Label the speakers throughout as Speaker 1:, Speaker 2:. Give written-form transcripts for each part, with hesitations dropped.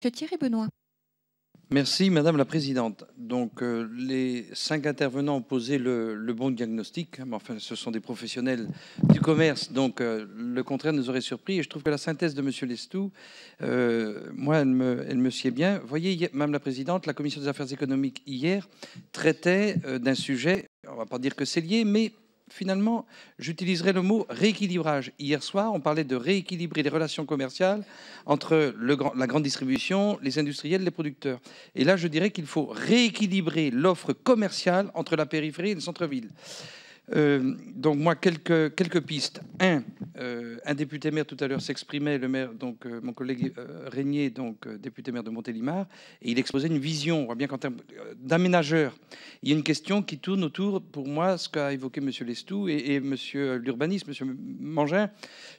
Speaker 1: Monsieur Thierry Benoît.
Speaker 2: Merci Madame la Présidente. Donc les 5 intervenants ont posé le bon diagnostic, mais enfin ce sont des professionnels du commerce, donc le contraire nous aurait surpris. Et je trouve que la synthèse de Monsieur Lestou, moi elle me sied bien. Vous voyez Madame la Présidente, la Commission des affaires économiques hier traitait d'un sujet, on va pas dire que c'est lié, mais finalement, j'utiliserai le mot rééquilibrage. Hier soir, on parlait de rééquilibrer les relations commerciales entre la grande distribution, les industriels, les producteurs. Et là, je dirais qu'il faut rééquilibrer l'offre commerciale entre la périphérie et le centre-ville. Donc moi, quelques pistes. Un député maire tout à l'heure s'exprimait, le maire, donc mon collègue Régnier, donc député maire de Montélimar, et il exposait une vision. On voit bien qu'en termes d'aménageur, il y a une question qui tourne autour, pour moi, ce qu'a évoqué M. Lestou et Monsieur l'urbaniste, M. Mangin,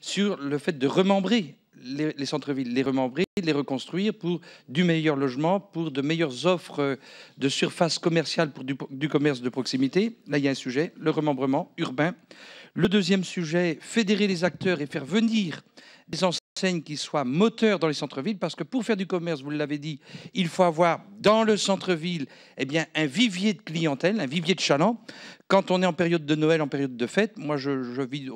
Speaker 2: sur le fait de remembrer les centres-villes, les remembrer, les reconstruire pour du meilleur logement, pour de meilleures offres de surface commerciale pour du commerce de proximité. Là, il y a un sujet, le remembrement urbain. Le deuxième sujet, fédérer les acteurs et faire venir des enseignes qui soient moteurs dans les centres-villes, parce que pour faire du commerce, vous l'avez dit, il faut avoir dans le centre-ville un vivier de clientèle, un vivier de chalands. Quand on est en période de Noël, en période de fête, moi je vis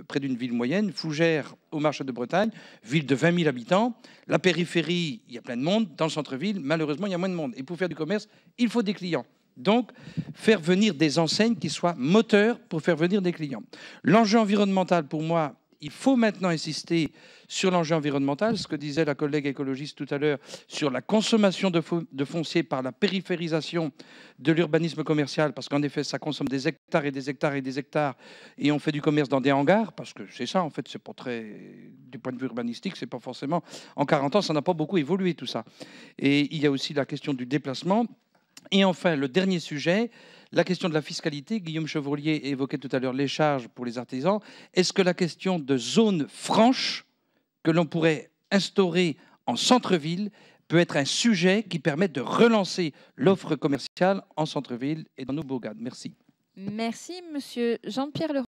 Speaker 2: près d'une ville moyenne, Fougères au marché de Bretagne, ville de 20 000 habitants. La périphérie, il y a plein de monde. Dans le centre-ville, malheureusement, il y a moins de monde. Et pour faire du commerce, il faut des clients. Donc, faire venir des enseignes qui soient moteurs pour faire venir des clients. L'enjeu environnemental, pour moi, il faut maintenant insister sur l'enjeu environnemental, ce que disait la collègue écologiste tout à l'heure, sur la consommation de foncier par la périphérisation de l'urbanisme commercial, parce qu'en effet, ça consomme des hectares et des hectares et des hectares, et on fait du commerce dans des hangars, parce que c'est ça, en fait, c'est pas très, du point de vue urbanistique, c'est pas forcément, en 40 ans, ça n'a pas beaucoup évolué, tout ça. Et il y a aussi la question du déplacement. Et enfin, le dernier sujet, la question de la fiscalité. Guillaume Chevrollier évoquait tout à l'heure les charges pour les artisans. Est-ce que la question de zones franches que l'on pourrait instaurer en centre-ville peut être un sujet qui permette de relancer l'offre commerciale en centre-ville et dans nos bourgades? Merci.
Speaker 1: Merci, monsieur Jean-Pierre Leroy.